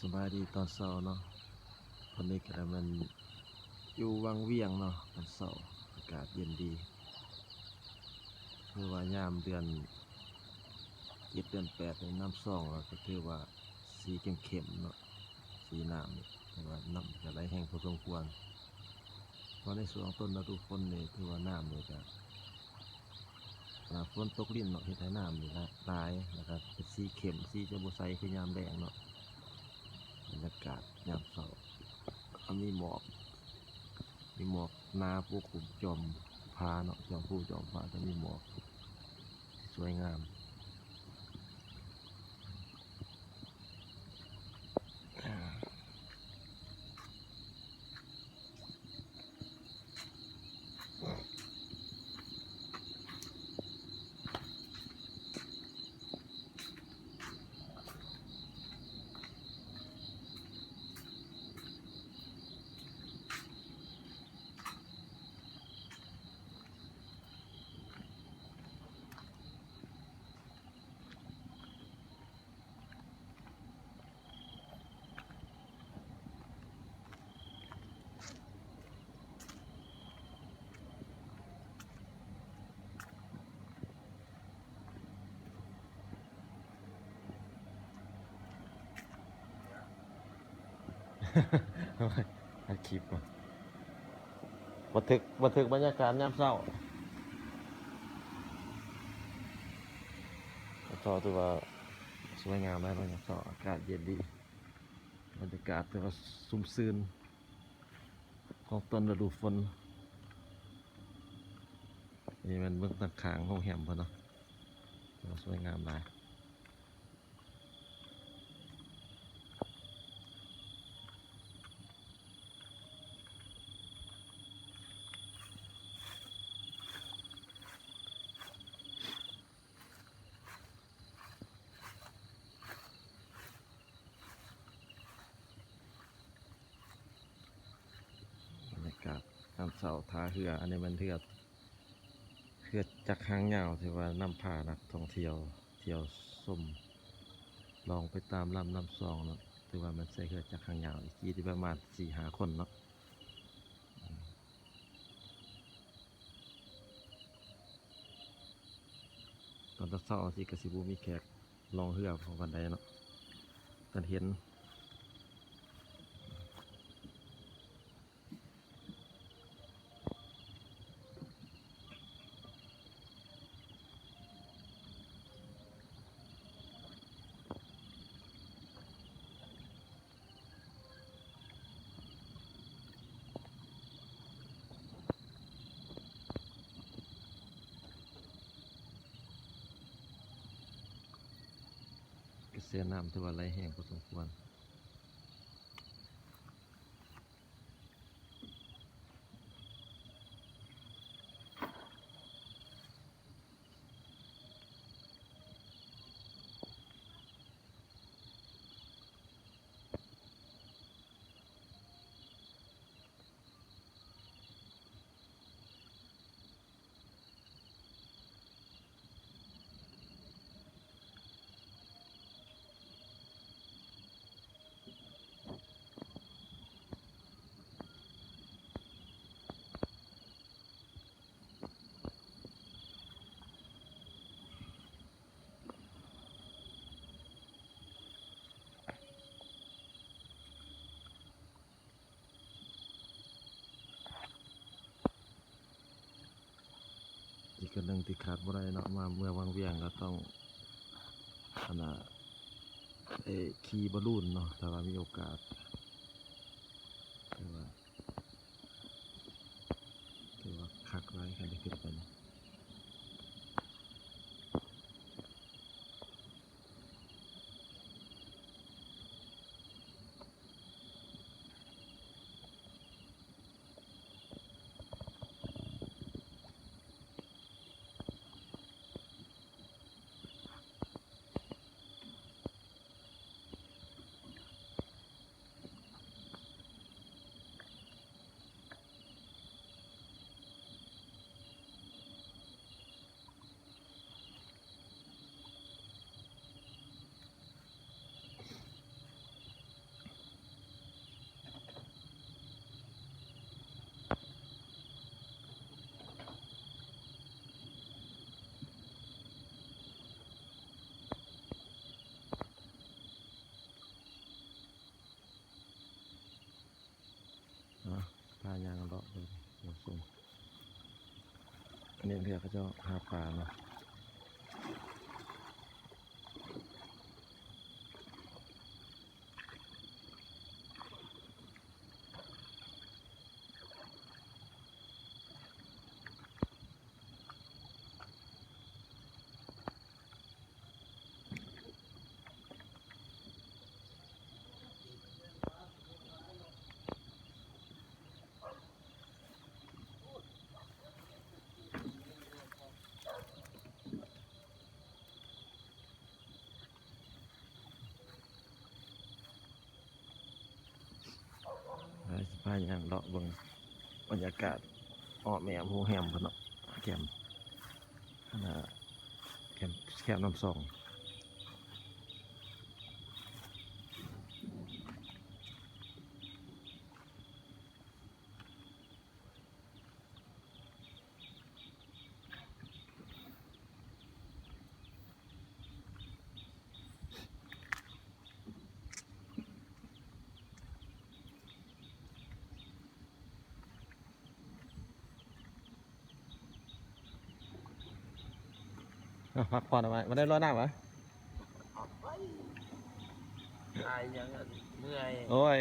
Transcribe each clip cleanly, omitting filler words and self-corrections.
สบายดีตอนเช้าเนาะตอนนี้ก็ได้มันอยู่วังเวียงเนาะตอนเช้าอากาศเย็นดีคือว่ายามเดือน7เดือน8ในน้ำซ่องก็คือว่าสีเข้มๆเนาะสีน้ำนี่แต่ว่าน้ำก็ไหลแห้งพอสมควรเพราะในส่วนของต้นฤดูฝนนี่คือว่าน้ำนี่ก็ฝนตกลิ้นเนาะเฮ็ดให้น้ำนี่ละลายแล้วก็เป็นสีเข้มสีจะบ่ใสคือยามแล้งเนาะบรรยากาศยามเช้ามีหมอกหนาปกคลุมจอมผาเนาะจอมภูจอมผาจะมีหมอกสวยงามอัดคลิปบันทึกบรรยากาศยามเช้าก็ถือว่าสวยงามได้บรรยากาศอากาศเย็นดีบรรยากาศถือว่าซุ่มซื่นของต้นฤดูฝนนี่มันเบื้องต่างขางห้องแหมพอเนาะถือว่าสวยงามหลายบรรยากาศยามเช้าท่าเรืออันนี้มันเรือจักรหางยาวที่ว่านำพานักท่องเที่ยวชมลองไปตามลำน้ำซองเนาะถือว่ามันใส่เรือจักรหางยาวอีกทีที่ประมาณ4-5 คนเนาะตอนเช้าที่กสิบูมีแขกลองเรือของกันใดเนาะกันเห็นกระแสน้ำถือว่าไหลแห้งพอสมควรอีกหนึ่งที่ขาดบ่ได้เนาะมาเมื่อวังเวียงก็ต้องขนาดขี่บอลลูนเนาะถ้าว่ามีโอกาสถือว่าคักไว้ใครได้ขึ้นไปเนาะ นี่เพื่อเขาจะหาปลาเนาะสิพาอย่างเลาะเบิ่งบรรยากาศอ้อแม่มหูแฮมพุ่นเนาะแคมป์น่ะแคมป์น้ำส่องพักผ่อนเอาไว้มาได้รอดน้ำเหรอ ตายยังอะเมื่อย โอ้ย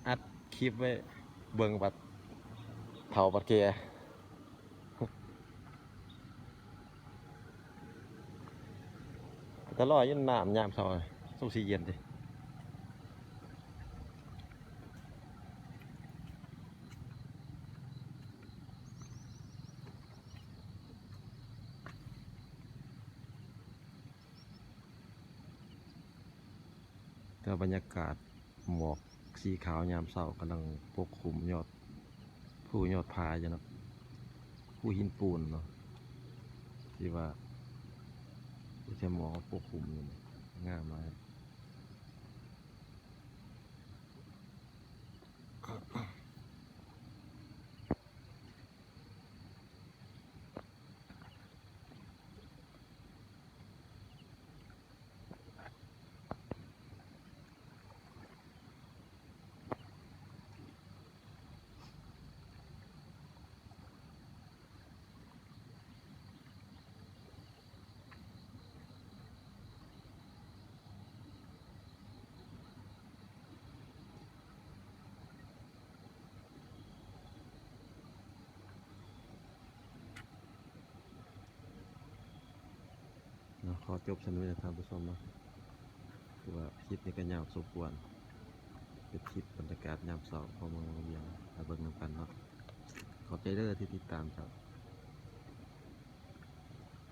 อัดคลิปไว้เบิ่งบัดเผาบัดเกียร์ตลอดอยืนน้ำยามเช้าสู้สีเย็นดิแต่บรรยากาศหมอกสีขาวยามเช้ากำลังปกคลุมยอดผู้ยอดพาอยู่เนาะผู้หินปูนเนาะที่ว่าที่จะหมอกปกคลุมอยู่เนี่ยงามมากเนาะขอจบสนุกนะท่านผู้ชมเนาะคือว่าคลิปนี้ก็ยาวสมควรเป็นคลิปบรรยากาศยามเช้าพอเมืองเวียงมาเบิ่งนำกันเนาะขอบใจเด้อที่ติดตามครับ